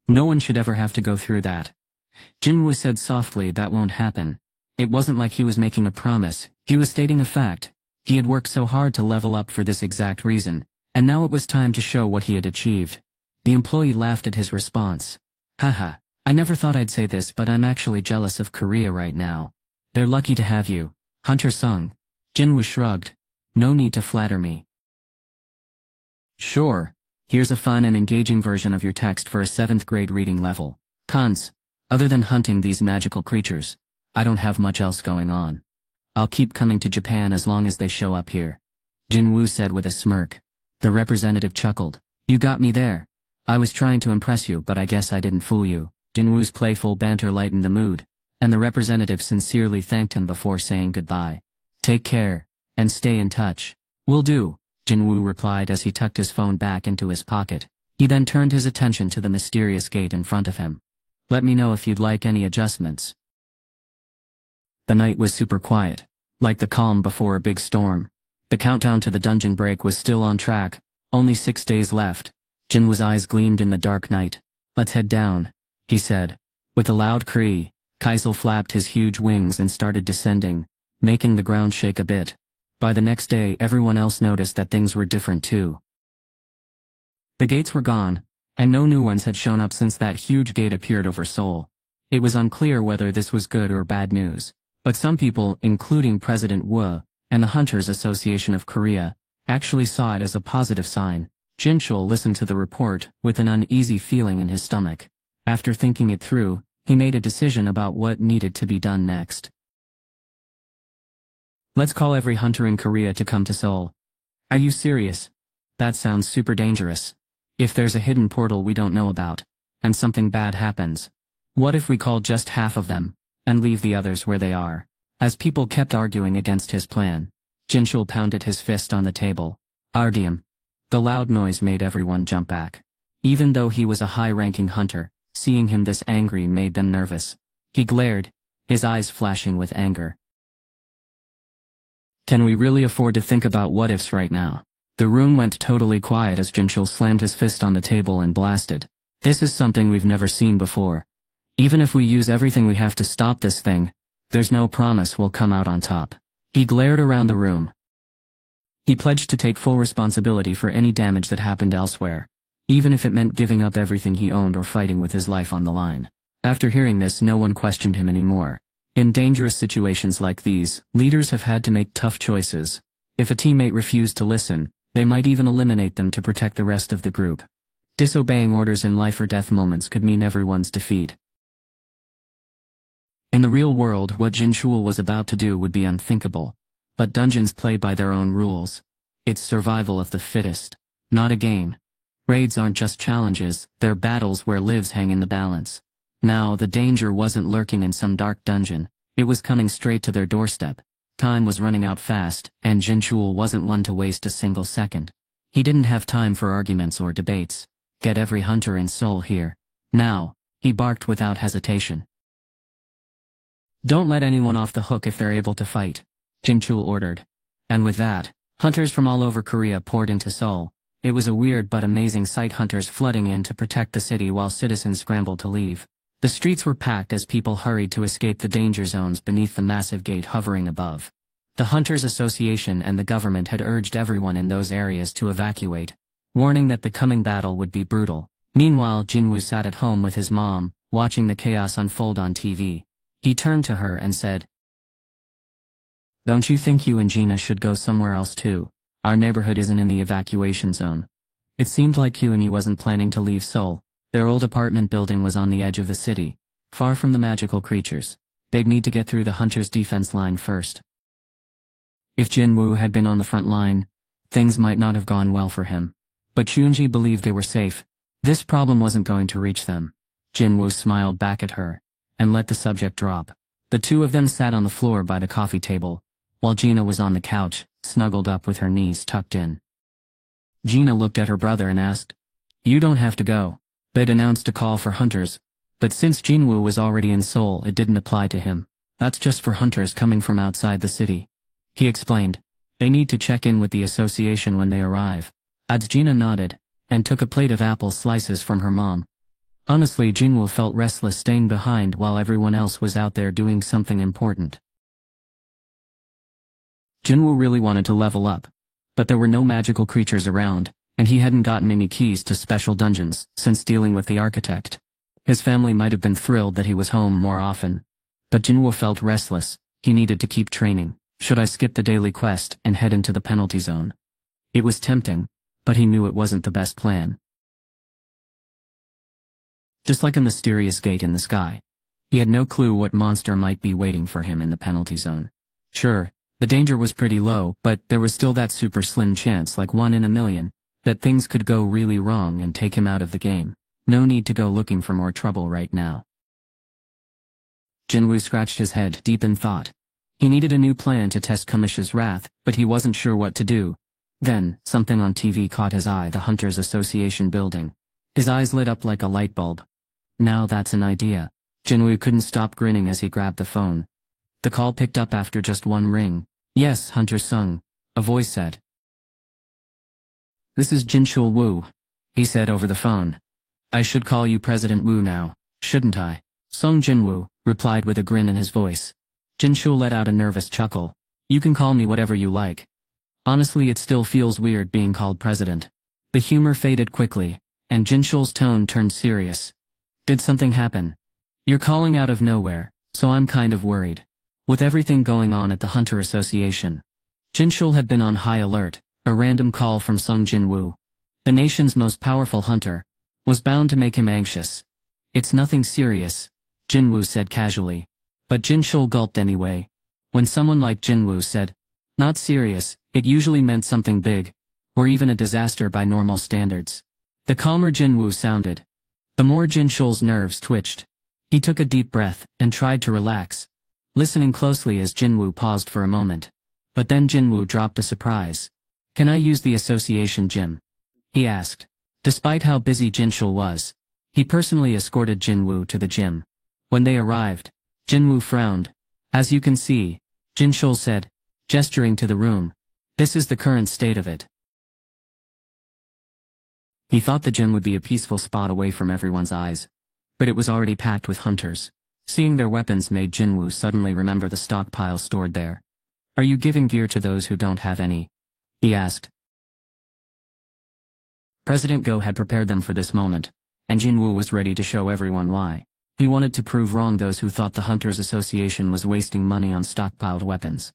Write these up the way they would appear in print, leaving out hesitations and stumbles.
No one should ever have to go through that. Jinwoo said softly, that won't happen. It wasn't like he was making a promise, he was stating a fact. He had worked so hard to level up for this exact reason, and now it was time to show what he had achieved. The employee laughed at his response. Haha, I never thought I'd say this, but I'm actually jealous of Korea right now. They're lucky to have you. Hunter Sung. Jinwoo shrugged. No need to flatter me. Sure. Here's a fun and engaging version of your text for a 7th grade reading level. Cons. Other than hunting these magical creatures, I don't have much else going on. I'll keep coming to Japan as long as they show up here. Jinwoo said with a smirk. The representative chuckled. You got me there. I was trying to impress you, but I guess I didn't fool you. Jinwoo's playful banter lightened the mood, and the representative sincerely thanked him before saying goodbye. Take care, and stay in touch. Will do, Jinwoo replied as he tucked his phone back into his pocket. He then turned his attention to the mysterious gate in front of him. Let me know if you'd like any adjustments. The night was super quiet, like the calm before a big storm. The countdown to the dungeon break was still on track, only 6 days left. Jinwoo's eyes gleamed in the dark night. Let's head down, he said. With a loud cry, Kaisel flapped his huge wings and started descending, making the ground shake a bit. By the next day, everyone else noticed that things were different too. The gates were gone, and no new ones had shown up since that huge gate appeared over Seoul. It was unclear whether this was good or bad news, but some people, including President Wu and the Hunters Association of Korea, actually saw it as a positive sign. Jin Chul listened to the report with an uneasy feeling in his stomach. After thinking it through, he made a decision about what needed to be done next. Let's call every hunter in Korea to come to Seoul. Are you serious? That sounds super dangerous. If there's a hidden portal we don't know about, and something bad happens, what if we call just half of them, and leave the others where they are? As people kept arguing against his plan, Jin Chul pounded his fist on the table. Ardium. The loud noise made everyone jump back. Even though he was a high-ranking hunter, seeing him this angry made them nervous. He glared, his eyes flashing with anger. Can we really afford to think about what-ifs right now? The room went totally quiet as Jin Chul slammed his fist on the table and blasted. This is something we've never seen before. Even if we use everything we have to stop this thing, there's no promise we'll come out on top. He glared around the room. He pledged to take full responsibility for any damage that happened elsewhere, even if it meant giving up everything he owned or fighting with his life on the line. After hearing this, no one questioned him anymore. In dangerous situations like these, leaders have had to make tough choices. If a teammate refused to listen, they might even eliminate them to protect the rest of the group. Disobeying orders in life or death moments could mean everyone's defeat. In the real world, what Jin Chul was about to do would be unthinkable. But dungeons play by their own rules. It's survival of the fittest, not a game. Raids aren't just challenges, they're battles where lives hang in the balance. Now, the danger wasn't lurking in some dark dungeon, it was coming straight to their doorstep. Time was running out fast, and Jin Chul wasn't one to waste a single second. He didn't have time for arguments or debates. Get every hunter in Seoul here. Now, he barked without hesitation. Don't let anyone off the hook if they're able to fight, Jin Chul ordered. And with that, hunters from all over Korea poured into Seoul. It was a weird but amazing sight, hunters flooding in to protect the city while citizens scrambled to leave. The streets were packed as people hurried to escape the danger zones beneath the massive gate hovering above. The Hunters Association and the government had urged everyone in those areas to evacuate, warning that the coming battle would be brutal. Meanwhile, Jinwoo sat at home with his mom, watching the chaos unfold on TV. He turned to her and said, "Don't you think you and Gina should go somewhere else too? Our neighborhood isn't in the evacuation zone." It seemed like Hyuni wasn't planning to leave Seoul. Their old apartment building was on the edge of the city, far from the magical creatures. They'd need to get through the Hunters' defense line first. If Jinwoo had been on the front line, things might not have gone well for him. But Hyunji believed they were safe. This problem wasn't going to reach them. Jinwoo smiled back at her, and let the subject drop. The two of them sat on the floor by the coffee table, while Gina was on the couch, snuggled up with her knees tucked in. Gina looked at her brother and asked, "You don't have to go." They'd announced a call for hunters, but since Jinwoo was already in Seoul, it didn't apply to him. That's just for hunters coming from outside the city. He explained. They need to check in with the association when they arrive. Gina nodded, and took a plate of apple slices from her mom. Honestly, Jinwoo felt restless staying behind while everyone else was out there doing something important. Jinwoo really wanted to level up, but there were no magical creatures around, and he hadn't gotten any keys to special dungeons since dealing with the architect. His family might have been thrilled that he was home more often, but Jinwoo felt restless. He needed to keep training. Should I skip the daily quest and head into the penalty zone? It was tempting, but he knew it wasn't the best plan. Just like a mysterious gate in the sky, he had no clue what monster might be waiting for him in the penalty zone. Sure, the danger was pretty low, but there was still that super slim chance, like 1 in a million, that things could go really wrong and take him out of the game. No need to go looking for more trouble right now. Jinwoo scratched his head, deep in thought. He needed a new plan to test Kamish's wrath, but he wasn't sure what to do. Then, something on TV caught his eye, the Hunters Association building. His eyes lit up like a light bulb. Now that's an idea. Jinwoo couldn't stop grinning as he grabbed the phone. The call picked up after just one ring. Yes, Hunter Sung, a voice said. This is Jinchul Wu, he said over the phone. I should call you President Wu now, shouldn't I? Sung Jinwoo replied with a grin in his voice. Jinchul let out a nervous chuckle. You can call me whatever you like. Honestly, it still feels weird being called president. The humor faded quickly, and Jinchul's tone turned serious. Did something happen? You're calling out of nowhere, so I'm kind of worried. With everything going on at the Hunter Association, Jinchul had been on high alert. A random call from Sung Jinwoo, the nation's most powerful hunter, was bound to make him anxious. It's nothing serious, Jinwoo said casually. But Jinchul gulped anyway. When someone like Jinwoo said, not serious, it usually meant something big, or even a disaster by normal standards. The calmer Jinwoo sounded, the more Jinchul's nerves twitched. He took a deep breath and tried to relax, listening closely as Jinwoo paused for a moment. But then Jinwoo dropped a surprise. Can I use the association gym? He asked. Despite how busy Jinchul was, he personally escorted Jinwoo to the gym. When they arrived, Jinwoo frowned. As you can see, Jinchul said, gesturing to the room, this is the current state of it. He thought the gym would be a peaceful spot away from everyone's eyes, but it was already packed with hunters. Seeing their weapons made Jinwoo suddenly remember the stockpile stored there. Are you giving gear to those who don't have any? He asked. President Go had prepared them for this moment, and Jinwoo was ready to show everyone why. He wanted to prove wrong those who thought the Hunters Association was wasting money on stockpiled weapons.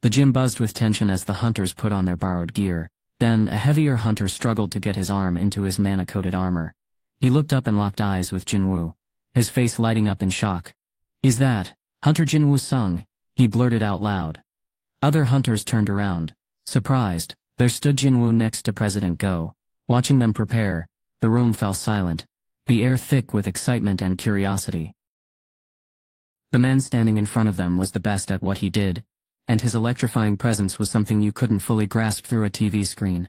The gym buzzed with tension as the hunters put on their borrowed gear. Then, a heavier hunter struggled to get his arm into his mana-coated armor. He looked up and locked eyes with Jinwoo, his face lighting up in shock. Is that Hunter Jinwoo Sung? He blurted out loud. Other hunters turned around. Surprised, there stood Jinwoo next to President Go. Watching them prepare, the room fell silent, the air thick with excitement and curiosity. The man standing in front of them was the best at what he did, and his electrifying presence was something you couldn't fully grasp through a TV screen.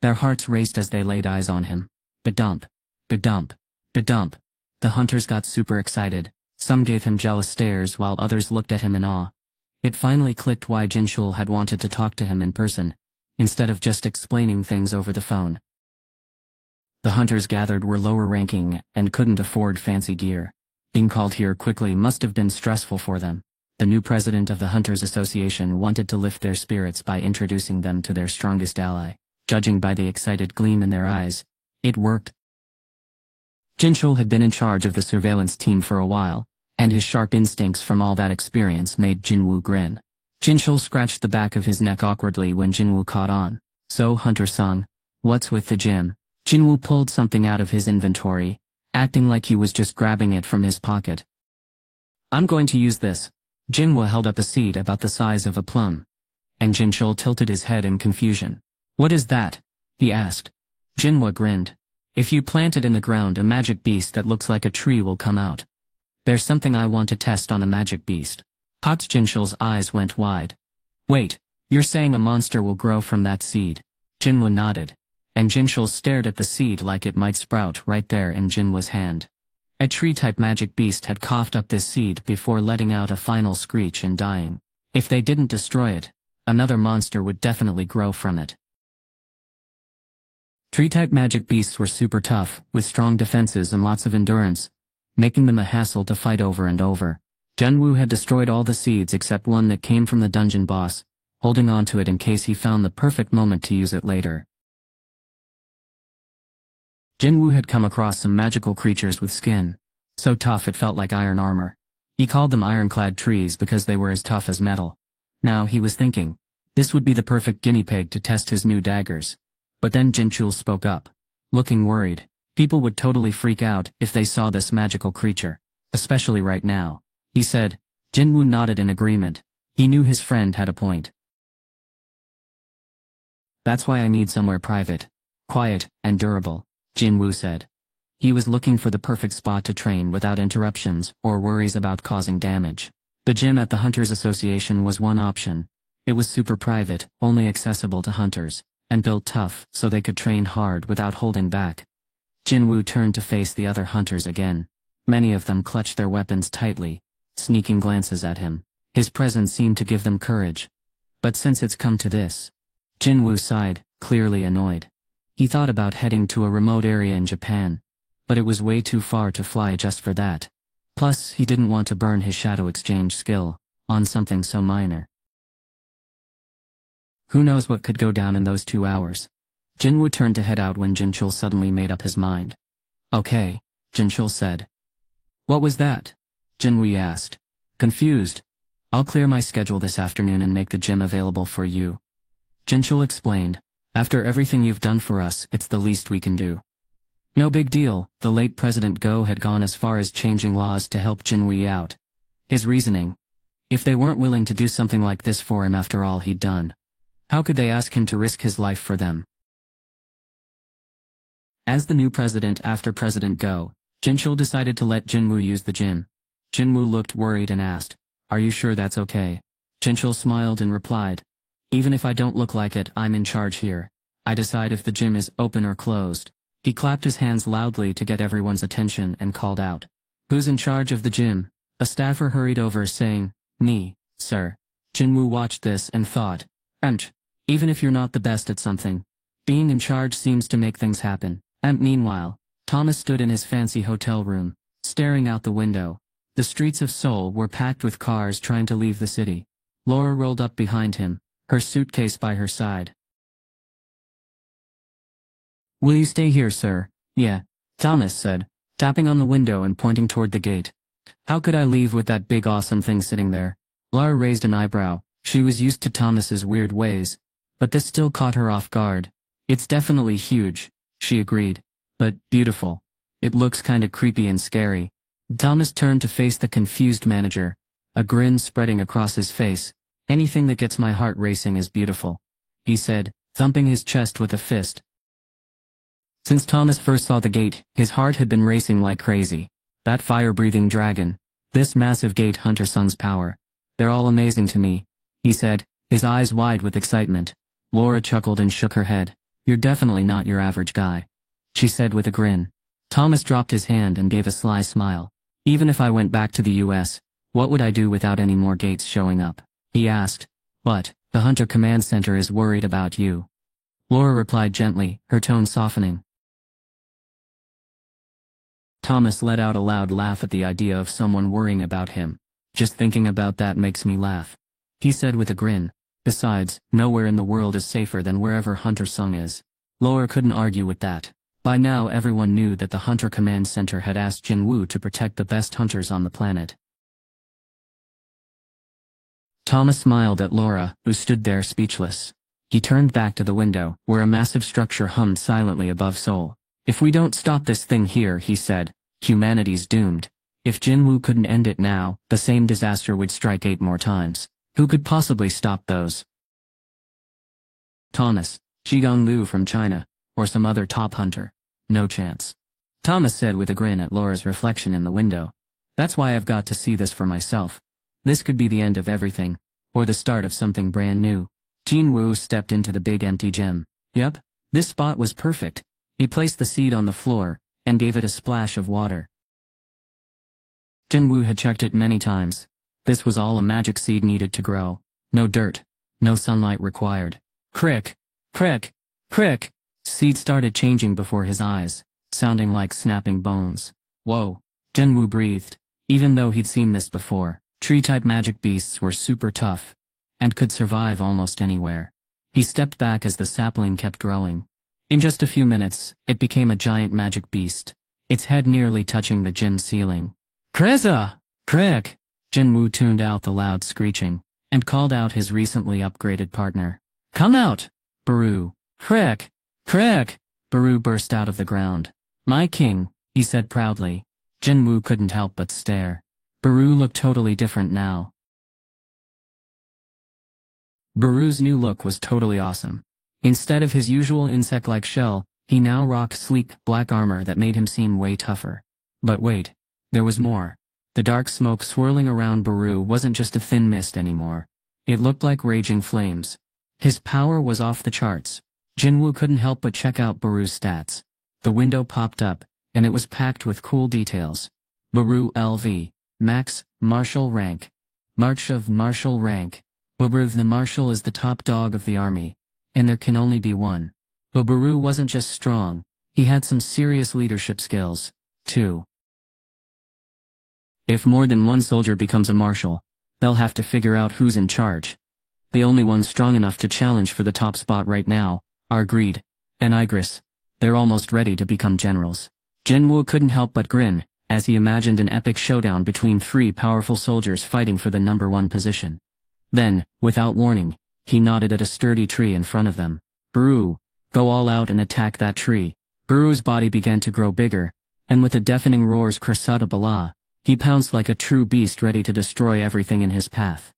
Their hearts raced as they laid eyes on him. Ba-dump, ba-dump, ba-dump. The hunters got super excited. Some gave him jealous stares while others looked at him in awe. It finally clicked why Jinchul had wanted to talk to him in person, instead of just explaining things over the phone. The hunters gathered were lower ranking and couldn't afford fancy gear. Being called here quickly must have been stressful for them. The new president of the Hunters Association wanted to lift their spirits by introducing them to their strongest ally. Judging by the excited gleam in their eyes, it worked. Jinchul had been in charge of the surveillance team for a while, and his sharp instincts from all that experience made Jinwoo grin. Jinchul scratched the back of his neck awkwardly when Jinwoo caught on. So, Hunter Sung, what's with the gym? Jinwoo pulled something out of his inventory, acting like he was just grabbing it from his pocket. I'm going to use this. Jinwoo held up a seed about the size of a plum, and Jinchul tilted his head in confusion. What is that? He asked. Jinwoo grinned. If you plant it in the ground, a magic beast that looks like a tree will come out. There's something I want to test on a magic beast. Jinchul's eyes went wide. Wait, you're saying a monster will grow from that seed? Jinwoo nodded, and Jinchul stared at the seed like it might sprout right there in Jinwoo's hand. A tree-type magic beast had coughed up this seed before letting out a final screech and dying. If they didn't destroy it, another monster would definitely grow from it. Tree-type magic beasts were super tough, with strong defenses and lots of endurance, making them a hassle to fight over and over. Jinwoo had destroyed all the seeds except one that came from the dungeon boss, holding on to it in case he found the perfect moment to use it later. Jinwoo had come across some magical creatures with skin so tough it felt like iron armor. He called them ironclad trees because they were as tough as metal. Now he was thinking, this would be the perfect guinea pig to test his new daggers. But then Jinchul spoke up, looking worried. People would totally freak out if they saw this magical creature, especially right now. He said. Jinwoo nodded in agreement. He knew his friend had a point. That's why I need somewhere private, quiet, and durable, Jinwoo said. He was looking for the perfect spot to train without interruptions or worries about causing damage. The gym at the Hunters Association was one option. It was super private, only accessible to hunters, and built tough so they could train hard without holding back. Jinwoo turned to face the other hunters again. Many of them clutched their weapons tightly, sneaking glances at him. His presence seemed to give them courage. But since it's come to this, Jinwoo sighed, clearly annoyed. He thought about heading to a remote area in Japan, but it was way too far to fly just for that. Plus, he didn't want to burn his shadow exchange skill on something so minor. Who knows what could go down in those 2 hours? Jinwoo turned to head out when Jinchul suddenly made up his mind. Okay, Jinchul said. What was that? Jinwoo asked, confused. I'll clear my schedule this afternoon and make the gym available for you. Jinchul explained, after everything you've done for us, it's the least we can do. No big deal. The late President Go had gone as far as changing laws to help Jinwoo out. His reasoning. If they weren't willing to do something like this for him after all he'd done, how could they ask him to risk his life for them? As the new president after President Go, Jinchul decided to let Jinwoo use the gym. Jinwoo looked worried and asked, are you sure that's okay? Jinchul smiled and replied, even if I don't look like it, I'm in charge here. I decide if the gym is open or closed. He clapped his hands loudly to get everyone's attention and called out, who's in charge of the gym? A staffer hurried over saying, me, sir. Jinwoo watched this and thought, even if you're not the best at something, being in charge seems to make things happen. Meanwhile, Thomas stood in his fancy hotel room, staring out the window. The streets of Seoul were packed with cars trying to leave the city. Laura rolled up behind him, her suitcase by her side. Will you stay here, sir? Yeah, Thomas said, tapping on the window and pointing toward the gate. How could I leave with that big awesome thing sitting there? Laura raised an eyebrow. She was used to Thomas's weird ways, but this still caught her off guard. It's definitely huge, she agreed. But beautiful. It looks kinda creepy and scary. Thomas turned to face the confused manager, a grin spreading across his face. Anything that gets my heart racing is beautiful, he said, thumping his chest with a fist. Since Thomas first saw the gate, his heart had been racing like crazy. That fire-breathing dragon. This massive gate Hunter Sung's power. They're all amazing to me, he said, his eyes wide with excitement. Laura chuckled and shook her head. You're definitely not your average guy, she said with a grin. Thomas dropped his hand and gave a sly smile. Even if I went back to the US, what would I do without any more gates showing up? He asked. But, the Hunter Command Center is worried about you. Laura replied gently, her tone softening. Thomas let out a loud laugh at the idea of someone worrying about him. Just thinking about that makes me laugh, he said with a grin. Besides, nowhere in the world is safer than wherever Hunter Sung is. Laura couldn't argue with that. By now everyone knew that the Hunter Command Center had asked Jinwoo to protect the best hunters on the planet. Thomas smiled at Laura, who stood there speechless. He turned back to the window, where a massive structure hummed silently above Seoul. If we don't stop this thing here, he said, humanity's doomed. If Jinwoo couldn't end it now, the same disaster would strike 8 more times. Who could possibly stop those? Thomas, Zhigong Liu from China, or some other top hunter. No chance. Thomas said with a grin at Laura's reflection in the window. That's why I've got to see this for myself. This could be the end of everything, or the start of something brand new. Jinwoo stepped into the big empty gym. Yep, this spot was perfect. He placed the seed on the floor, and gave it a splash of water. Jinwoo had checked it many times. This was all a magic seed needed to grow. No dirt. No sunlight required. Crick! Crick! Crick! Seed started changing before his eyes, sounding like snapping bones. Whoa. Jinwoo breathed. Even though he'd seen this before, tree-type magic beasts were super tough and could survive almost anywhere. He stepped back as the sapling kept growing. In just a few minutes, it became a giant magic beast, its head nearly touching the gym ceiling. Kreza! Crick! Jinwoo tuned out the loud screeching and called out his recently upgraded partner. Come out! Baru. Crick! Crick! Baru burst out of the ground. My king, he said proudly. Jinwoo couldn't help but stare. Baru looked totally different now. Baru's new look was totally awesome. Instead of his usual insect-like shell, he now rocked sleek, black armor that made him seem way tougher. But wait, there was more. The dark smoke swirling around Baru wasn't just a thin mist anymore. It looked like raging flames. His power was off the charts. Jinwoo couldn't help but check out Baru's stats. The window popped up, and it was packed with cool details. Baru LV, Max, Marshal Rank. March of Marshal Rank. Baru the Marshal is the top dog of the army, and there can only be one. But Baru wasn't just strong, he had some serious leadership skills, too. If more than one soldier becomes a marshal, they'll have to figure out who's in charge. The only ones strong enough to challenge for the top spot right now are Greed and Igris. They're almost ready to become generals. Jinwoo couldn't help but grin, as he imagined an epic showdown between three powerful soldiers fighting for the #1 position. Then, without warning, he nodded at a sturdy tree in front of them. Baru, go all out and attack that tree. Baru's body began to grow bigger, and with a deafening roar's Krasada Bala, he pounced like a true beast ready to destroy everything in his path.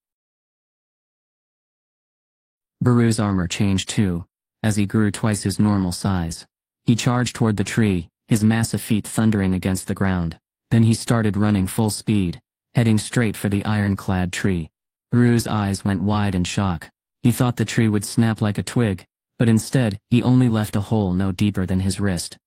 Baru's armor changed too, as he grew twice his normal size. He charged toward the tree, his massive feet thundering against the ground. Then he started running full speed, heading straight for the ironclad tree. Baru's eyes went wide in shock. He thought the tree would snap like a twig, but instead, he only left a hole no deeper than his wrist.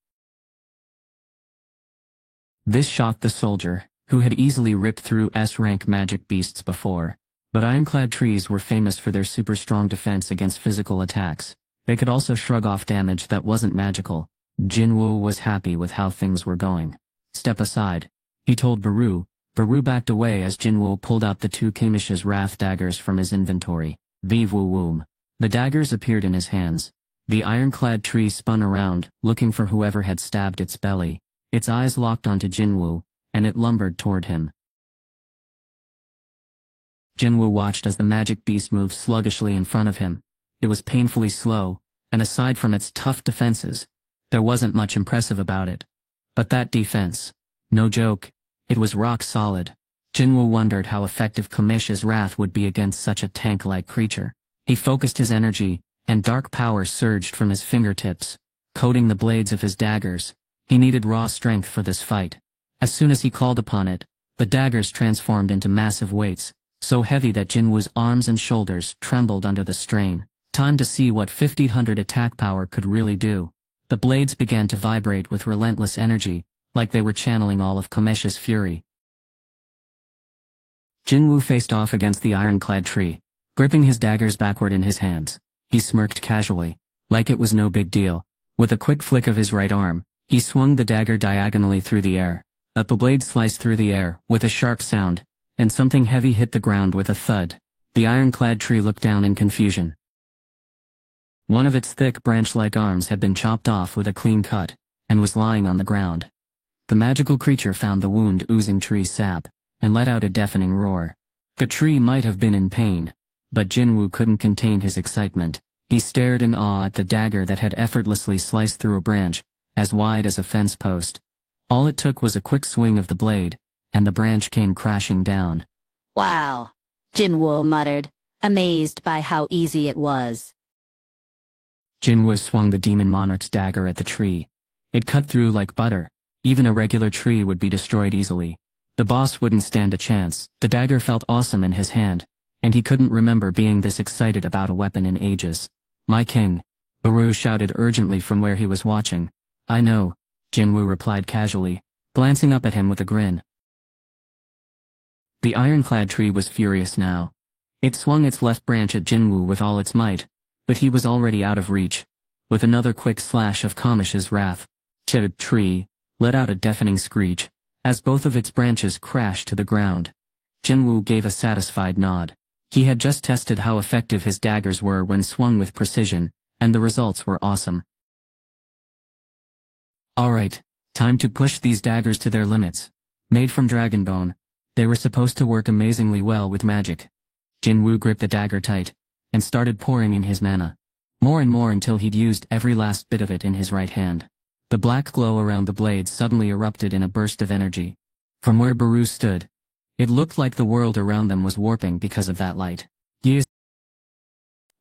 This shocked the soldier, who had easily ripped through S-rank magic beasts before. But ironclad trees were famous for their super strong defense against physical attacks. They could also shrug off damage that wasn't magical. Jinwoo was happy with how things were going. Step aside, he told Baru. Baru backed away as Jinwoo pulled out the two Kamish's Wrath daggers from his inventory. Vive Woom. The daggers appeared in his hands. The ironclad tree spun around, looking for whoever had stabbed its belly. Its eyes locked onto Jinwoo, and it lumbered toward him. Jinwoo watched as the magic beast moved sluggishly in front of him. It was painfully slow, and aside from its tough defenses, there wasn't much impressive about it. But that defense, no joke, it was rock solid. Jinwoo wondered how effective Kamish's Wrath would be against such a tank-like creature. He focused his energy, and dark power surged from his fingertips, coating the blades of his daggers. He needed raw strength for this fight. As soon as he called upon it, the daggers transformed into massive weights, so heavy that Jinwoo's arms and shoulders trembled under the strain. Time to see what 1500 attack power could really do. The blades began to vibrate with relentless energy, like they were channeling all of Kamish's fury. Jinwoo faced off against the ironclad tree, gripping his daggers backward in his hands. He smirked casually, like it was no big deal. With a quick flick of his right arm, he swung the dagger diagonally through the air. The blade sliced through the air with a sharp sound, and something heavy hit the ground with a thud. The ironclad tree looked down in confusion. One of its thick branch-like arms had been chopped off with a clean cut, and was lying on the ground. The magical creature found the wound oozing tree sap, and let out a deafening roar. The tree might have been in pain, but Jinwoo couldn't contain his excitement. He stared in awe at the dagger that had effortlessly sliced through a branch, as wide as a fence post. All it took was a quick swing of the blade, and the branch came crashing down. Wow, Jinwoo muttered, amazed by how easy it was. Jinwoo swung the demon monarch's dagger at the tree. It cut through like butter. Even a regular tree would be destroyed easily. The boss wouldn't stand a chance. The dagger felt awesome in his hand, and he couldn't remember being this excited about a weapon in ages. My king, Baru shouted urgently from where he was watching. I know, Jinwoo replied casually, glancing up at him with a grin. The ironclad tree was furious now. It swung its left branch at Jinwoo with all its might, but he was already out of reach. With another quick slash of Kamish's wrath, the tree let out a deafening screech, as both of its branches crashed to the ground. Jinwoo gave a satisfied nod. He had just tested how effective his daggers were when swung with precision, and the results were awesome. Alright, time to push these daggers to their limits. Made from dragon bone, they were supposed to work amazingly well with magic. Jinwoo gripped the dagger tight, and started pouring in his mana. More and more until he'd used every last bit of it in his right hand. The black glow around the blades suddenly erupted in a burst of energy. From where Baru stood, it looked like the world around them was warping because of that light. Yes.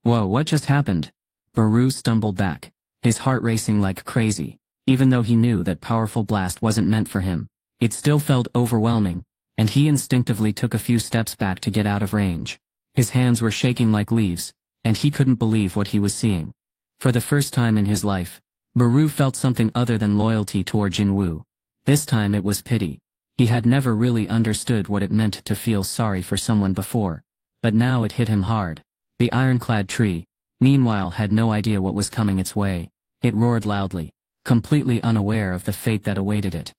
Whoa, what just happened? Baru stumbled back, his heart racing like crazy. Even though he knew that powerful blast wasn't meant for him, it still felt overwhelming, and he instinctively took a few steps back to get out of range. His hands were shaking like leaves, and he couldn't believe what he was seeing. For the first time in his life, Baru felt something other than loyalty toward Jinwoo. This time it was pity. He had never really understood what it meant to feel sorry for someone before, but now it hit him hard. The ironclad tree, meanwhile, had no idea what was coming its way. It roared loudly, completely unaware of the fate that awaited it.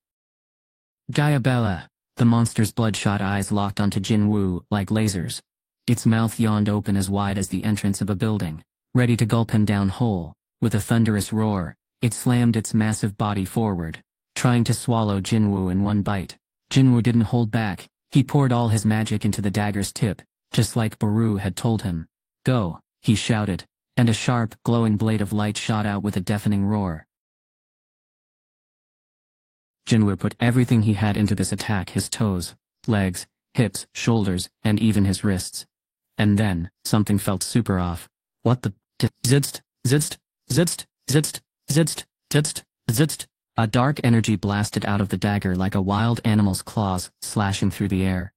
Diabella! The monster's bloodshot eyes locked onto Jinwoo like lasers. Its mouth yawned open as wide as the entrance of a building, ready to gulp him down whole. With a thunderous roar, it slammed its massive body forward, trying to swallow Jinwoo in one bite. Jinwoo didn't hold back. He poured all his magic into the dagger's tip, just like Baru had told him. Go, he shouted, and a sharp, glowing blade of light shot out with a deafening roar. Jinwoo put everything he had into this attack: his toes, legs, hips, shoulders, and even his wrists. And then, something felt super off. What the? Zitzt, zitzt, zitzt, zitzt, zitzt, zitzt, zitzt. A dark energy blasted out of the dagger like a wild animal's claws, slashing through the air.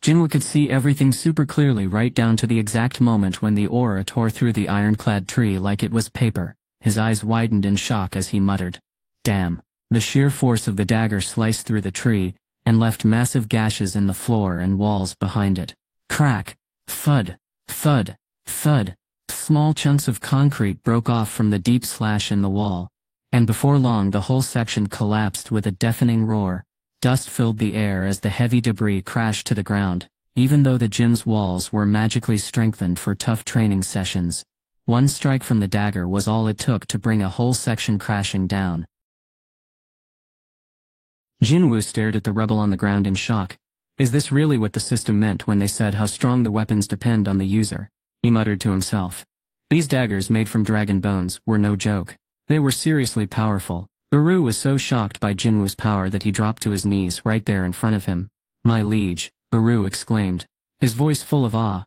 Jinwoo could see everything super clearly right down to the exact moment when the aura tore through the ironclad tree like it was paper. His eyes widened in shock as he muttered, "Damn." The sheer force of the dagger sliced through the tree, and left massive gashes in the floor and walls behind it. Crack! Thud! Thud! Thud! Small chunks of concrete broke off from the deep slash in the wall, and before long the whole section collapsed with a deafening roar. Dust filled the air as the heavy debris crashed to the ground. Even though the gym's walls were magically strengthened for tough training sessions, one strike from the dagger was all it took to bring a whole section crashing down. Jinwoo stared at the rubble on the ground in shock. Is this really what the system meant when they said how strong the weapons depend on the user? He muttered to himself. These daggers made from dragon bones were no joke. They were seriously powerful. Baru was so shocked by Jinwoo's power that he dropped to his knees right there in front of him. "My liege," Baru exclaimed, his voice full of awe.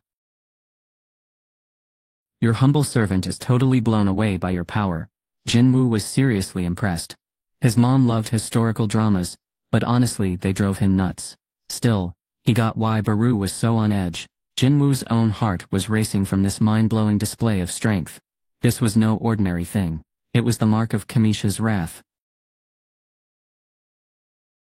"Your humble servant is totally blown away by your power." Jinwoo was seriously impressed. His mom loved historical dramas, but honestly they drove him nuts. Still, he got why Baru was so on edge. Jinwoo's own heart was racing from this mind-blowing display of strength. This was no ordinary thing. It was the mark of Kamisha's wrath.